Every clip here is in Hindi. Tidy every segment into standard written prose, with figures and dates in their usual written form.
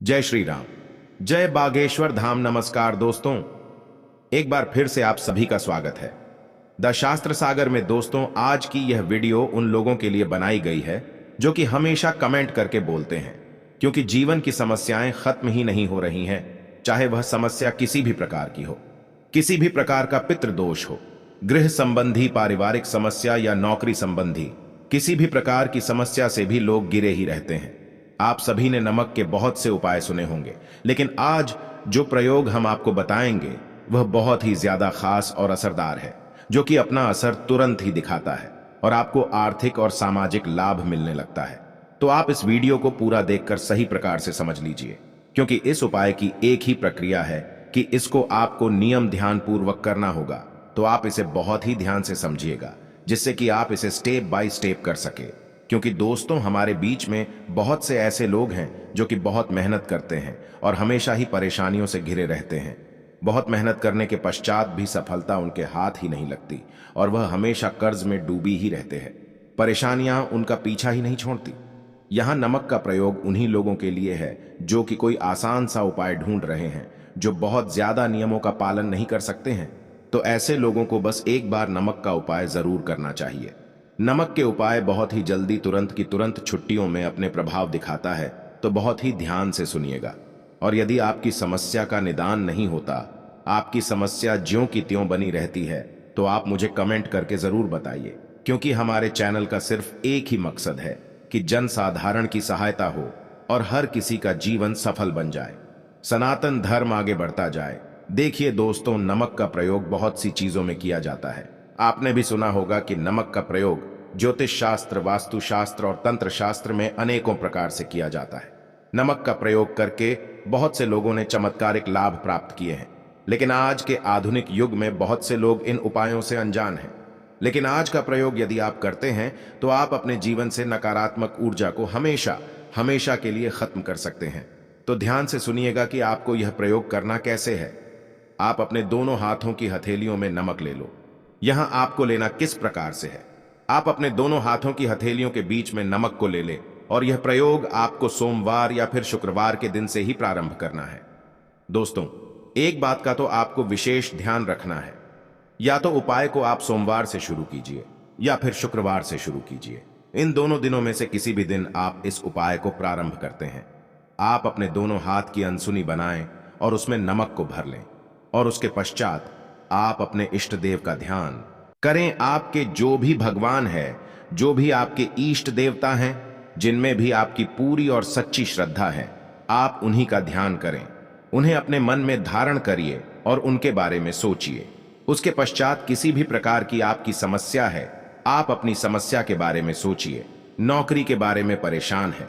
जय श्री राम, जय बागेश्वर धाम। नमस्कार दोस्तों, एक बार फिर से आप सभी का स्वागत है द शास्त्र सागर में। दोस्तों, आज की यह वीडियो उन लोगों के लिए बनाई गई है जो कि हमेशा कमेंट करके बोलते हैं, क्योंकि जीवन की समस्याएं खत्म ही नहीं हो रही हैं, चाहे वह समस्या किसी भी प्रकार की हो, किसी भी प्रकार का पितृदोष हो, गृह संबंधी, पारिवारिक समस्या या नौकरी संबंधी किसी भी प्रकार की समस्या से भी लोग घिरे ही रहते हैं। आप सभी ने नमक के बहुत से उपाय सुने होंगे, लेकिन आज जो प्रयोग हम आपको बताएंगे वह बहुत ही ज्यादा खास और असरदार है, जो कि अपना असर तुरंत ही दिखाता है और आपको आर्थिक और सामाजिक लाभ मिलने लगता है। तो आप इस वीडियो को पूरा देखकर सही प्रकार से समझ लीजिए, क्योंकि इस उपाय की एक ही प्रक्रिया है कि इसको आपको नियम ध्यान पूर्वक करना होगा। तो आप इसे बहुत ही ध्यान से समझिएगा, जिससे कि आप इसे स्टेप बाय स्टेप कर सके। क्योंकि दोस्तों, हमारे बीच में बहुत से ऐसे लोग हैं जो कि बहुत मेहनत करते हैं और हमेशा ही परेशानियों से घिरे रहते हैं। बहुत मेहनत करने के पश्चात भी सफलता उनके हाथ ही नहीं लगती और वह हमेशा कर्ज में डूबी ही रहते हैं। परेशानियां उनका पीछा ही नहीं छोड़ती। यहाँ नमक का प्रयोग उन्हीं लोगों के लिए है जो कि कोई आसान सा उपाय ढूंढ रहे हैं, जो बहुत ज्यादा नियमों का पालन नहीं कर सकते हैं। तो ऐसे लोगों को बस एक बार नमक का उपाय जरूर करना चाहिए। नमक के उपाय बहुत ही जल्दी, तुरंत की तुरंत छुट्टियों में अपने प्रभाव दिखाता है, तो बहुत ही ध्यान से सुनिएगा। और यदि आपकी समस्या का निदान नहीं होता, आपकी समस्या ज्यों की त्यों बनी रहती है, तो आप मुझे कमेंट करके जरूर बताइए, क्योंकि हमारे चैनल का सिर्फ एक ही मकसद है कि जनसाधारण की सहायता हो और हर किसी का जीवन सफल बन जाए, सनातन धर्म आगे बढ़ता जाए। देखिए दोस्तों, नमक का प्रयोग बहुत सी चीजों में किया जाता है। आपने भी सुना होगा कि नमक का प्रयोग ज्योतिष शास्त्र, वास्तु शास्त्र और तंत्र शास्त्र में अनेकों प्रकार से किया जाता है। नमक का प्रयोग करके बहुत से लोगों ने चमत्कारिक लाभ प्राप्त किए हैं, लेकिन आज के आधुनिक युग में बहुत से लोग इन उपायों से अनजान हैं। लेकिन आज का प्रयोग यदि आप करते हैं तो आप अपने जीवन से नकारात्मक ऊर्जा को हमेशा हमेशा के लिए खत्म कर सकते हैं। तो ध्यान से सुनिएगा कि आपको यह प्रयोग करना कैसे है। आप अपने दोनों हाथों की हथेलियों में नमक ले लो। यहां आपको लेना किस प्रकार से है, आप अपने दोनों हाथों की हथेलियों के बीच में नमक को ले ले और यह प्रयोग आपको सोमवार या फिर शुक्रवार के दिन से ही प्रारंभ करना है। दोस्तों, एक बात का तो आपको विशेष ध्यान रखना है, या तो उपाय को आप सोमवार से शुरू कीजिए या फिर शुक्रवार से शुरू कीजिए। इन दोनों दिनों में से किसी भी दिन आप इस उपाय को प्रारंभ करते हैं। आप अपने दोनों हाथ की अनसुनी बनाएं और उसमें नमक को भर लें और उसके पश्चात आप अपने इष्ट देव का ध्यान करें। आपके जो भी भगवान है, जो भी आपके इष्ट देवता हैं, जिनमें भी आपकी पूरी और सच्ची श्रद्धा है, आप उन्हीं का ध्यान करें। उन्हें अपने मन में धारण करिए और उनके बारे में सोचिए। उसके पश्चात किसी भी प्रकार की आपकी समस्या है, आप अपनी समस्या के बारे में सोचिए। नौकरी के बारे में परेशान है,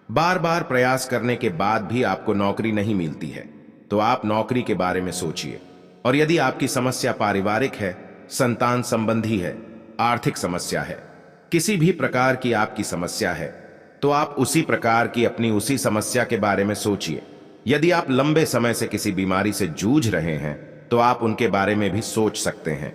बार बार प्रयास करने के बाद भी आपको नौकरी नहीं मिलती है, तो आप नौकरी के बारे में सोचिए। और यदि आपकी समस्या पारिवारिक है, संतान संबंधी है, आर्थिक समस्या है, किसी भी प्रकार की आपकी समस्या है, तो आप उसी प्रकार की अपनी उसी समस्या के बारे में सोचिए। यदि आप लंबे समय से किसी बीमारी से जूझ रहे हैं, तो आप उनके बारे में भी सोच सकते हैं।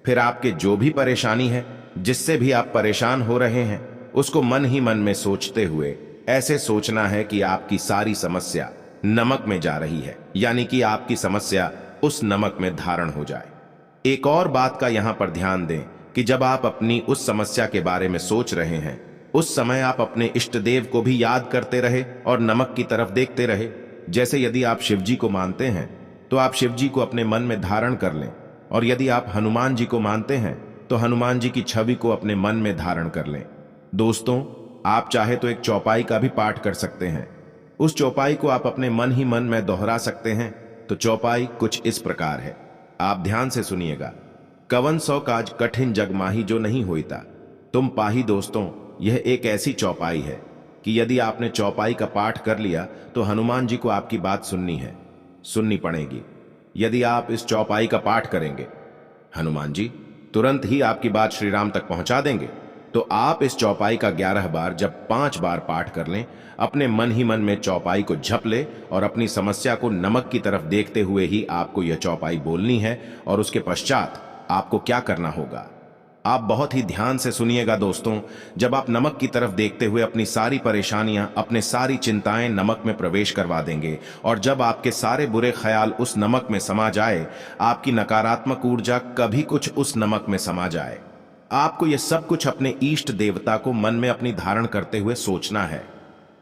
फिर आपके जो भी परेशानी है, जिससे भी आप परेशान हो रहे हैं, उसको मन ही मन में सोचते हुए ऐसे सोचना है कि आपकी सारी समस्या नमक में जा रही है, यानी कि आपकी समस्या उस नमक में धारण हो जाए। एक और बात का यहां पर ध्यान दें कि जब आप अपनी उस समस्या के बारे में सोच रहे हैं, उस समय आप अपने इष्ट देव को भी याद करते रहे और नमक की तरफ देखते रहे। जैसे यदि आप शिव जी को मानते हैं तो आप शिव जी को अपने मन में धारण कर लें, और यदि आप हनुमान जी को मानते हैं तो हनुमान जी की छवि को अपने मन में धारण कर लें। दोस्तों, आप चाहे तो एक चौपाई का भी पाठ कर सकते हैं। उस चौपाई को आप अपने मन ही मन में दोहरा सकते हैं। तो चौपाई कुछ इस प्रकार है, आप ध्यान से सुनिएगा। कवन सौ काज कठिन जग माही जो नहीं होता तुम पाही। दोस्तों, यह एक ऐसी चौपाई है कि यदि आपने चौपाई का पाठ कर लिया तो हनुमान जी को आपकी बात सुननी पड़ेगी। यदि आप इस चौपाई का पाठ करेंगे, हनुमान जी तुरंत ही आपकी बात श्री राम तक पहुंचा देंगे। तो आप इस चौपाई का 11 बार, जब 5 बार पाठ कर लें, अपने मन ही मन में चौपाई को झप ले और अपनी समस्या को नमक की तरफ देखते हुए ही आपको यह चौपाई बोलनी है। और उसके पश्चात आपको क्या करना होगा, आप बहुत ही ध्यान से सुनिएगा दोस्तों। जब आप नमक की तरफ देखते हुए अपनी सारी परेशानियां, अपने सारी चिंताएं नमक में प्रवेश करवा देंगे, और जब आपके सारे बुरे ख्याल उस नमक में समा जाए, आपकी नकारात्मक ऊर्जा कभी कुछ उस नमक में समा जाए, आपको यह सब कुछ अपने इष्ट देवता को मन में अपनी धारण करते हुए सोचना है।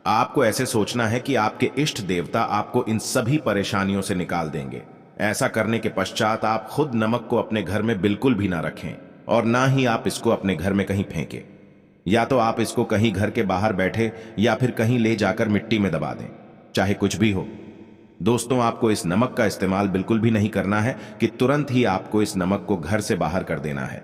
आपको ऐसे सोचना है कि आपके इष्ट देवता आपको इन सभी परेशानियों से निकाल देंगे। ऐसा करने के पश्चात आप खुद नमक को अपने घर में बिल्कुल भी ना रखें, और ना ही आप इसको अपने घर में कहीं फेंकें। या तो आप इसको कहीं घर के बाहर बैठे या फिर कहीं ले जाकर मिट्टी में दबा दें, चाहे कुछ भी हो। दोस्तों, आपको इस नमक का इस्तेमाल बिल्कुल भी नहीं करना है कि तुरंत ही आपको इस नमक को घर से बाहर कर देना है।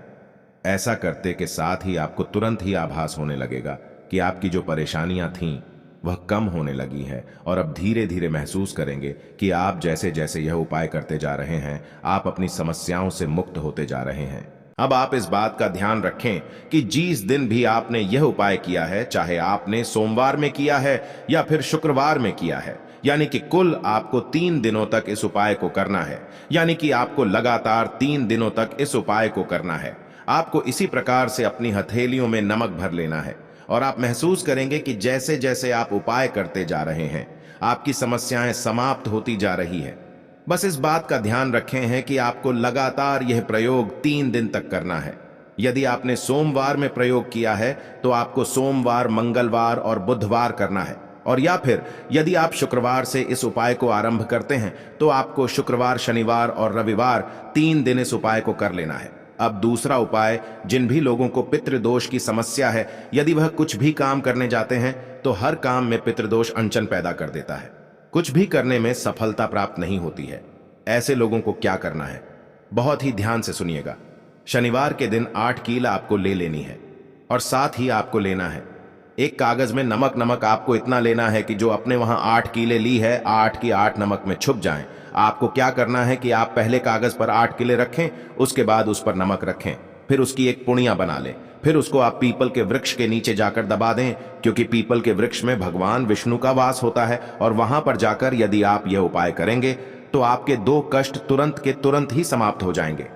ऐसा करते के साथ ही आपको तुरंत ही आभास होने लगेगा कि आपकी जो परेशानियां थीं वह कम होने लगी है, और अब धीरे धीरे महसूस करेंगे कि आप जैसे जैसे यह उपाय करते जा रहे हैं, आप अपनी समस्याओं से मुक्त होते जा रहे हैं। अब आप इस बात का ध्यान रखें कि जिस दिन भी आपने यह उपाय किया है, चाहे आपने सोमवार में किया है या फिर शुक्रवार में किया है, यानी कि कुल आपको 3 दिनों तक इस उपाय को करना है। यानी कि आपको लगातार 3 दिनों तक इस उपाय को करना है। आपको इसी प्रकार से अपनी हथेलियों में नमक भर लेना है, और आप महसूस करेंगे कि जैसे जैसे आप उपाय करते जा रहे हैं, आपकी समस्याएं समाप्त होती जा रही है। बस इस बात का ध्यान रखें हैं कि आपको लगातार यह प्रयोग 3 दिन तक करना है। यदि आपने सोमवार में प्रयोग किया है तो आपको सोमवार, मंगलवार और बुधवार करना है, और या फिर यदि आप शुक्रवार से इस उपाय को आरंभ करते हैं तो आपको शुक्रवार, शनिवार और रविवार 3 दिन इस उपाय को कर लेना है। अब दूसरा उपाय, जिन भी लोगों को पितृदोष की समस्या है, यदि वह कुछ भी काम करने जाते हैं तो हर काम में पितृदोष अड़चन पैदा कर देता है, कुछ भी करने में सफलता प्राप्त नहीं होती है। ऐसे लोगों को क्या करना है, बहुत ही ध्यान से सुनिएगा। शनिवार के दिन 8 कील आपको ले लेनी है, और साथ ही आपको लेना है एक कागज में नमक आपको इतना लेना है कि जो अपने वहां 8 कीले ली है, 8 की 8 नमक में छुप जाएं। आपको क्या करना है कि आप पहले कागज पर 8 कीले रखें, उसके बाद उस पर नमक रखें, फिर उसकी एक पुड़िया बना लें, फिर उसको आप पीपल के वृक्ष के नीचे जाकर दबा दें, क्योंकि पीपल के वृक्ष में भगवान विष्णु का वास होता है, और वहां पर जाकर यदि आप यह उपाय करेंगे तो आपके 2 कष्ट तुरंत के तुरंत ही समाप्त हो जाएंगे।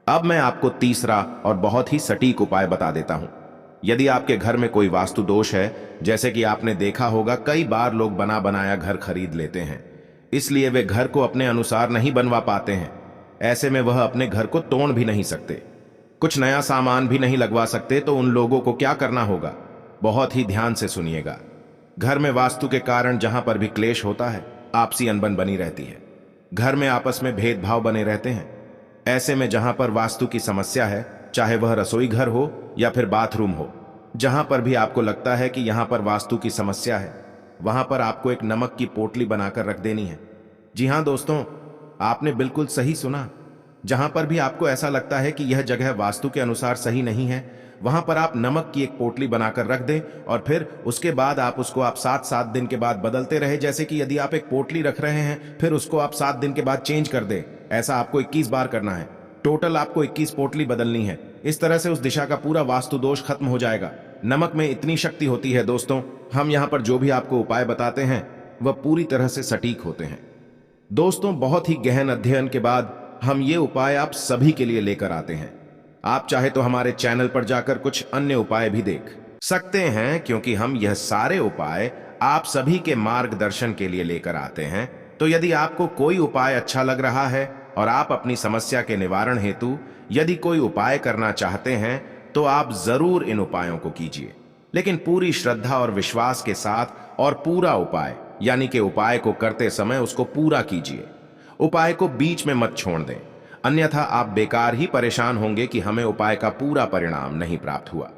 अब मैं आपको तीसरा और बहुत ही सटीक उपाय बता देता हूं। यदि आपके घर में कोई वास्तु दोष है, जैसे कि आपने देखा होगा कई बार लोग बना बनाया घर खरीद लेते हैं, इसलिए वे घर को अपने अनुसार नहीं बनवा पाते हैं। ऐसे में वह अपने घर को तोड़ भी नहीं सकते, कुछ नया सामान भी नहीं लगवा सकते। तो उन लोगों को क्या करना होगा, बहुत ही ध्यान से सुनिएगा। घर में वास्तु के कारण जहां पर भी क्लेश होता है, आपसी अनबन बनी रहती है, घर में आपस में भेदभाव बने रहते हैं। ऐसे में जहां पर वास्तु की समस्या है, चाहे वह रसोई घर हो या फिर बाथरूम हो, जहां पर भी आपको लगता है कि यहां पर वास्तु की समस्या है, वहां पर आपको एक नमक की पोटली बनाकर रख देनी है। जी हां दोस्तों, आपने बिल्कुल सही सुना। जहां पर भी आपको ऐसा लगता है कि यह जगह वास्तु के अनुसार सही नहीं है, वहां पर आप नमक की एक पोटली बनाकर रख दें, और फिर उसके बाद आप उसको 7-7 दिन के बाद बदलते रहे। जैसे कि यदि आप एक पोटली रख रहे हैं, फिर उसको आप 7 दिन के बाद चेंज कर दें। ऐसा आपको 21 बार करना है। टोटल आपको 21 पोटली बदलनी है। इस तरह से उस दिशा का पूरा वास्तु दोष खत्म हो जाएगा। नमक में इतनी शक्ति होती है दोस्तों, हम यहाँ पर जो भी आपको उपाय बताते हैं वह पूरी तरह से सटीक होते हैं। दोस्तों, बहुत ही गहन अध्ययन के बाद हम ये उपाय आप सभी के लिए लेकर आते हैं। आप चाहे तो हमारे चैनल पर जाकर कुछ अन्य उपाय भी देख सकते हैं, क्योंकि हम यह सारे उपाय आप सभी के मार्गदर्शन के लिए लेकर आते हैं। तो यदि आपको कोई उपाय अच्छा लग रहा है और आप अपनी समस्या के निवारण हेतु यदि कोई उपाय करना चाहते हैं, तो आप जरूर इन उपायों को कीजिए, लेकिन पूरी श्रद्धा और विश्वास के साथ, और पूरा उपाय यानी कि उपाय को करते समय उसको पूरा कीजिए। उपाय को बीच में मत छोड़ दें, अन्यथा आप बेकार ही परेशान होंगे कि हमें उपाय का पूरा परिणाम नहीं प्राप्त हुआ।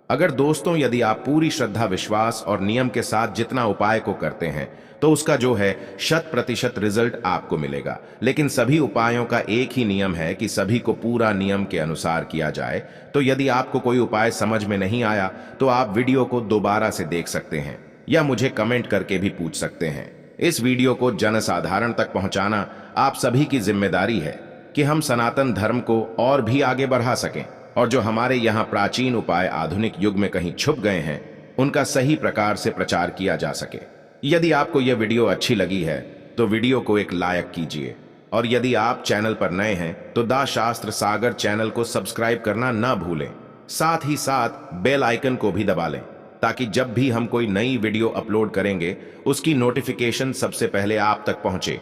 अगर दोस्तों, यदि आप पूरी श्रद्धा, विश्वास और नियम के साथ जितना उपाय को करते हैं, तो उसका जो है 100% रिजल्ट आपको मिलेगा। लेकिन सभी उपायों का एक ही नियम है कि सभी को पूरा नियम के अनुसार किया जाए। तो यदि आपको कोई उपाय समझ में नहीं आया तो आप वीडियो को दोबारा से देख सकते हैं, या मुझे कमेंट करके भी पूछ सकते हैं। इस वीडियो को जनसाधारण तक पहुंचाना आप सभी की जिम्मेदारी है कि हम सनातन धर्म को और भी आगे बढ़ा सकें, और जो हमारे यहाँ प्राचीन उपाय आधुनिक युग में कहीं छुप गए हैं, उनका सही प्रकार से प्रचार किया जा सके। यदि आपको यह वीडियो अच्छी लगी है तो वीडियो को एक लाइक कीजिए, और यदि आप चैनल पर नए हैं तो दा शास्त्र सागर चैनल को सब्सक्राइब करना ना भूलें। साथ ही साथ बेल आइकन को भी दबा लें ताकि जब भी हम कोई नई वीडियो अपलोड करेंगे उसकी नोटिफिकेशन सबसे पहले आप तक पहुंचे।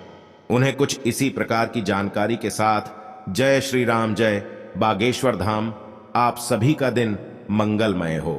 उन्हें कुछ इसी प्रकार की जानकारी के साथ जय श्री राम, जय बागेश्वर धाम। आप सभी का दिन मंगलमय हो।